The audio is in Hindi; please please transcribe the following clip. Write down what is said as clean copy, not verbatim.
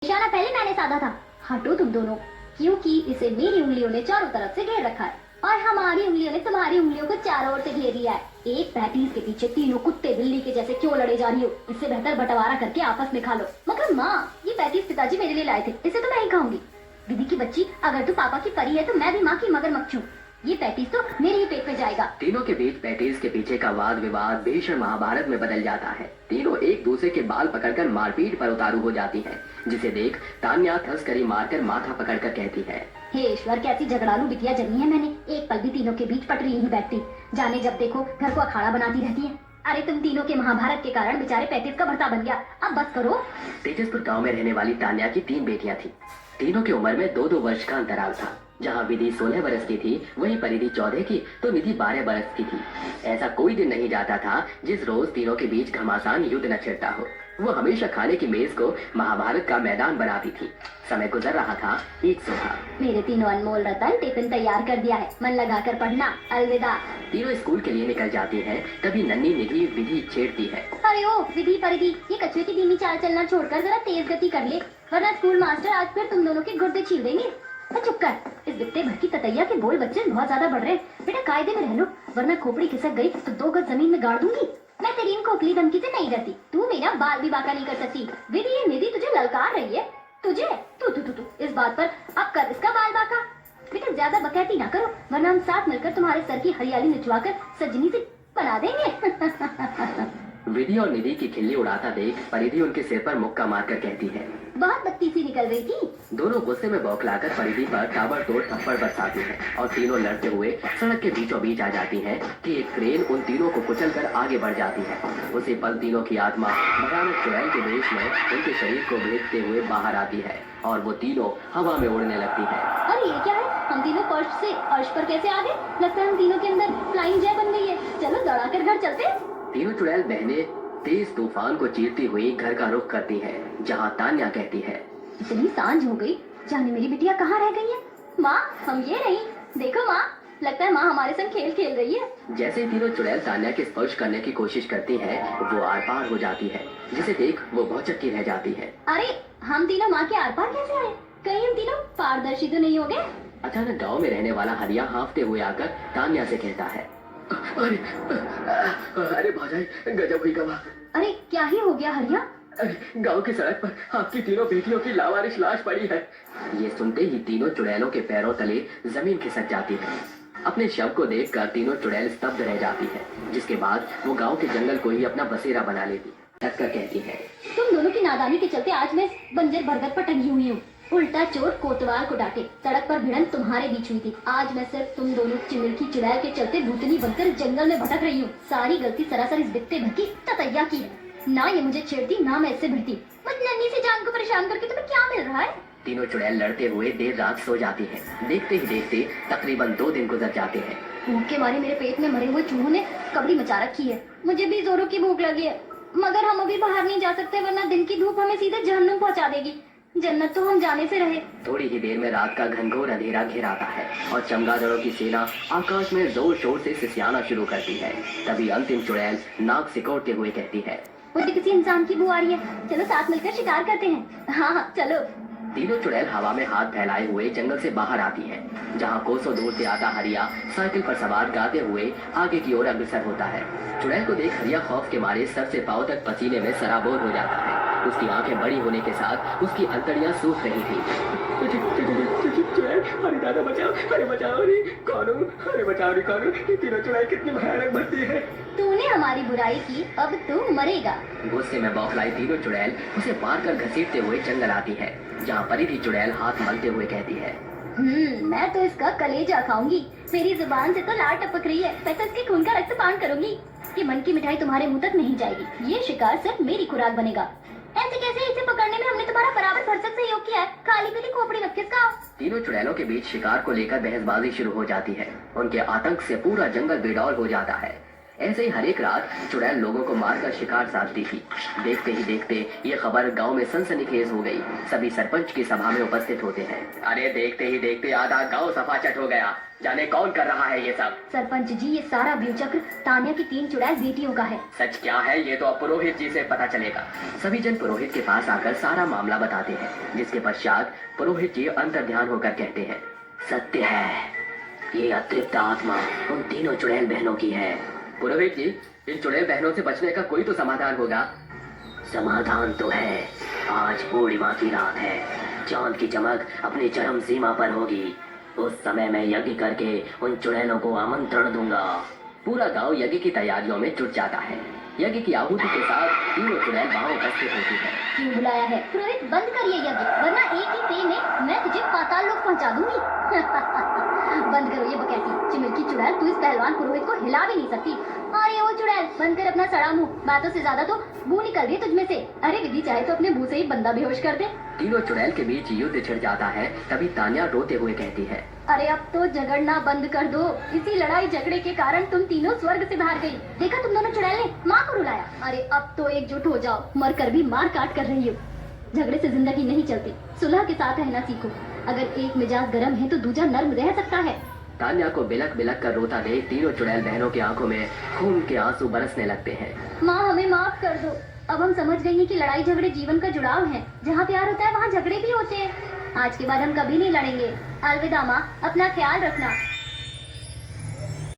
निशाना पहले मैंने साधा था। हटो तुम दोनों, क्योंकि इसे मेरी उंगलियों ने चारों तरफ से घेर रखा है और हमारी उंगलियों ने तुम्हारी उंगलियों को चारों ओर से घेर लिया है। एक पैटीज के पीछे तीनों कुत्ते बिल्ली के जैसे क्यों लड़े जा रही हो? इससे बेहतर बंटवारा करके आपस में खा लो। मगर माँ, ये पैटीज पिताजी मेरे लिए लाए थे, इसे तो मैं ही खाऊंगी। दीदी की बच्ची, अगर तू पापा की परी है तो मैं भी माँ की मगरमच्छ हूँ। ये पैटीज तो मेरे ही पेट में जाएगा। तीनों के बीच पैटीज के पीछे का वाद विवाद भीषण महाभारत में बदल जाता है। तीनों एक दूसरे के बाल पकड़कर मारपीट पर उतारू हो जाती हैं, जिसे देख तान्या थसकरी मारकर माथा पकड़कर कहती है, हे ईश्वर, कैसी झगड़ालू बिटिया जन्मी है मैंने। एक पल भी तीनों के बीच पटरी नहीं बैठती, जाने जब देखो घर को अखाड़ा बनाती रहती है। अरे तुम तीनों के महाभारत के कारण बेचारे पैतीस का भरता बन गया, अब बस करो। तेजसपुर गांव में रहने वाली तान्या की 3 बेटियां थी। तीनों की उम्र में 2-2 वर्ष का अंतराल था। जहां विधि 16 वर्ष की थी, वहीं परिधि 14 की तो निधि 12 वर्ष की थी। ऐसा कोई दिन नहीं जाता था जिस रोज तीनों के बीच घमासान युद्ध न छिड़ता हो। वो हमेशा खाने की मेज को महाभारत का मैदान बनाती थी। समय गुजर रहा था। एक सुबह मेरे तीनों अनमोल रतन टिफिन तैयार कर दिया है, मन लगाकर पढ़ना। अलविदा। तीनों स्कूल के लिए निकल जाती हैं। तभी नन्ही निधि विधि छेड़ती है, अरे ओ विधि परिधि, ये कछुए की धीमी चाल चलना छोड़कर जरा तेज गति कर ले, वरना स्कूल मास्टर आज फिर तुम दोनों के गुर्दे छील देंगे। चुप कर, इस बित्ते भर की ततैया के बोल बच्चे बहुत ज्यादा बढ़ रहे हैं। बेटा कायदे में रह लो, वरना खोपड़ी खिसक गई तो 2 गज जमीन में गाड़ दूंगी। मैं तेरी इन खोखली धमकी से नहीं डरती, तू मेरा बाल भी बांका नहीं कर सकती। विधि ये निधि तुझे ललकार रही है, तुझे तू तू तू तू इस बात पर अब कर इसका बाल बांका। बेटा ज्यादा बकैती ना करो, वरना हम साथ मिलकर तुम्हारे सर की हरियाली निचवाकर सजनी से बना देंगे। विधि और निधि की खिल्ली उड़ाता देख परिधि उनके सिर पर मुक्का मारकर कहती है, बहुत बत्ती सी निकल रही थी। दोनों गुस्से में बौखलाकर परिधि पर ताबड़तोड़ थप्पड़ बरसाती है और तीनों लड़ते हुए सड़क के बीचों बीच आ जाती है कि एक क्रेन उन तीनों को कुचलकर आगे बढ़ जाती है। उसी पल तीनों की आत्मा भयानक चुड़ैल के देश में उनके शरीर को भेदते हुए बाहर आती है और वो तीनों हवा में उड़ने लगती है। अरे ये क्या है? हम तीनों फर्श से अर्श पर कैसे आ गए? लगता है हम तीनों के अंदर फ्लाइंग जय बन गई है। चलो दौड़ाकर घर चलते हैं। तीनों चुड़ैल बहनें तेज तूफान को चीरती हुई घर का रुख करती हैं, जहां तान्या कहती है, इतनी सांझ हो गई, जाने मेरी बिटिया कहाँ रह गई है? माँ, हम ये नहीं, देखो माँ, लगता है माँ हमारे संग खेल खेल रही है। जैसे तीनों चुड़ैल तान्या के स्पर्श करने की कोशिश करती हैं, वो आर पार हो जाती है, जिसे देख वो भौचक्की रह जाती है। अरे हम तीनों माँ के आर पार कैसे आए? कहीं हम तीनों पारदर्शी तो नहीं हो गए? अचानक गांव में रहने वाला हरिया हाँफते हुए आकर तान्या से कहता है, अरे भाजाई, गजब हुई गवा। अरे क्या ही हो गया हरिया? अरे गांव की सड़क पर आपकी तीनों बेटियों की लावारिश लाश पड़ी है। ये सुनते ही तीनों चुड़ैलों के पैरों तले जमीन खिसक जाती है। अपने शव को देखकर तीनों चुड़ैल स्तब्ध रह जाती है, जिसके बाद वो गांव के जंगल को ही अपना बसेरा बना लेती है। कहती है, तुम दोनों की नादानी के चलते आज मैं बंजर बरगद पर टंगी हुई हूँ। उल्टा चोट कोतवाल को डांटे, सड़क पर भिड़ंत तुम्हारे बीच हुई थी। आज मैं सिर्फ तुम दोनों चिमिल की चुड़ैल के चलते भूतनी बनकर जंगल में भटक रही हूँ। सारी गलती सरासर इस बित्ते भर की ततैया की है। ना ये मुझे छेड़ती, ना मैं इससे भिड़ती। मुझ नन्ही सी जान को परेशान करके तुम्हें क्या मिल रहा है? तीनों चुड़ैल लड़ते हुए देर रात सो जाती हैं। देखते ही देखते तकरीबन 2 दिन गुजर जाते हैं। भूख के मारे मेरे पेट में मरे हुए चूहों ने कबड़ी मचा रखी है। मुझे भी जोरों की भूख लगी है, मगर हम अभी बाहर नहीं जा सकते, वरना दिन की धूप हमें सीधे जहन्नुम पहुंचा देगी। जन्नत तो हम जाने से रहे। थोड़ी ही देर में रात का घनघोर अंधेरा घेर आता है और चमगादड़ों की सेना आकाश में जोर शोर से सिसयाना शुरू करती है। तभी अंतिम चुड़ैल नाक सिकोड़ते हुए कहती है, मुझे किसी इंसान की बू आ रही है, चलो साथ मिलकर शिकार करते हैं। हाँ चलो। तीनों चुड़ैल हवा में हाथ फैलाए हुए जंगल से बाहर आती हैं, जहां कोसों दूर से आता हरिया साइकिल पर सवार गाते हुए आगे की ओर अग्रसर होता है। चुड़ैल को देख हरिया खौफ के मारे सर से पांव तक पसीने में सराबोर हो जाता है। उसकी आंखें बड़ी होने के साथ उसकी अंतड़ियां सूख रही थी। अरे दादा बचाओ, अरे बचाओ रे, कौन हूँ? अरे बचाओ रे, कौन हूँ? तीनों चुड़ैल कितनी भयानक बनती है। तूने हमारी बुराई की, अब तू मरेगा। गुस्से में बौखलाई तीनों चुड़ैल उसे मार कर घसीटते हुए जंगल आती है, जहाँ परिधि चुड़ैल हाथ मलते हुए कहती है, मैं तो इसका कलेजा खाऊंगी। मेरी जुबान से तो लार टपक रही है, मैं तो इसके खून का रक्तपान करूंगी। ये मन की मिठाई तुम्हारे मुंह तक नहीं जाएगी, ये शिकार सिर्फ मेरी खुराक बनेगा। ऐसे कैसे? इसे पकड़ने में हमने तुम्हारा बराबर भरसक सहयोग किया है, खाली पीली खोपड़ी मत खिसकाओ। तीनों चुड़ैलों के बीच शिकार को लेकर बहसबाजी शुरू हो जाती है। उनके आतंक से पूरा जंगल बेडौल हो जाता है। ऐसे ही हर एक रात चुड़ैल लोगों को मारकर शिकार साधती थी। देखते ही देखते ये खबर गांव में सनसनीखेज हो गई। सभी सरपंच की सभा में उपस्थित होते हैं। अरे देखते ही देखते आधा गांव सफाचट हो गया। जाने कौन कर रहा है ये सब। सरपंच जी, ये सारा व्यूचक्र तान्या की 3 चुड़ैल बेटियों का है। सच क्या है ये तो अब पुरोहित जी से पता चलेगा। सभी जन पुरोहित के पास आकर सारा मामला बताते हैं, जिसके पश्चात पुरोहित जी अंतर्ध्यान होकर कहते हैं, सत्य है, ये अतृप्त आत्मा उन तीनों चुड़ैल बहनों की है। पुरोहित जी, इन चुड़ैल बहनों से बचने का कोई तो समाधान होगा। समाधान तो है। आज पूर्णिमा की रात है, चांद की चमक अपनी चरम सीमा पर होगी। उस समय मैं यज्ञ करके उन चुड़ैलों को आमंत्रण दूंगा। पूरा गांव यज्ञ की तैयारियों में जुट जाता है। यज्ञ की आहुति के साथ तीनों चुड़ैल वहां उपस्थित होती है। क्यों बुलाया है? पुरोहित, बंद करिए यज्ञ, वरना एक ही पे में मैं तुझे पाताल लोक पहुंचा दूंगी। बंद करो ये बकैती चिमिरकी चुड़ैल, तू इस पहलवान पुरोहित को हिला भी नहीं सकती। अरे वो चुड़ैल, बंद कर अपना सड़ा मुंह, बातों से ज्यादा तो बू निकल रही है तुझमें से। अरे विधि चाहे तो अपने मुंह से ही बंदा बेहोश कर दे। तीनों चुड़ैल के बीच युद्ध छिड़ जाता है। तभी तान्या रोते हुए कहती है, अरे अब तो झगड़ना बंद कर दो। इसी लड़ाई झगड़े के कारण तुम तीनों स्वर्ग से बाहर गई। देखा तुम दोनों चुड़ैल ने माँ को रुलाया। अरे अब तो एकजुट हो जाओ, मर कर भी मार काट कर रही हो। झगड़े से जिंदगी नहीं चलती, सुलह के साथ रहना सीखो। अगर एक मिजाज गर्म है तो दूजा नर्म रह सकता है। तान्या को बिलक बिलक कर रोता देख तीनों चुड़ैल बहनों की आंखों में खून के आंसू बरसने लगते हैं। माँ, हमें माफ कर दो। अब हम समझ गई हैं कि लड़ाई झगड़े जीवन का जुड़ाव है। जहाँ प्यार होता है वहाँ झगड़े भी होते हैं। आज के बाद हम कभी नहीं लड़ेंगे। अलविदा माँ, अपना ख्याल रखना।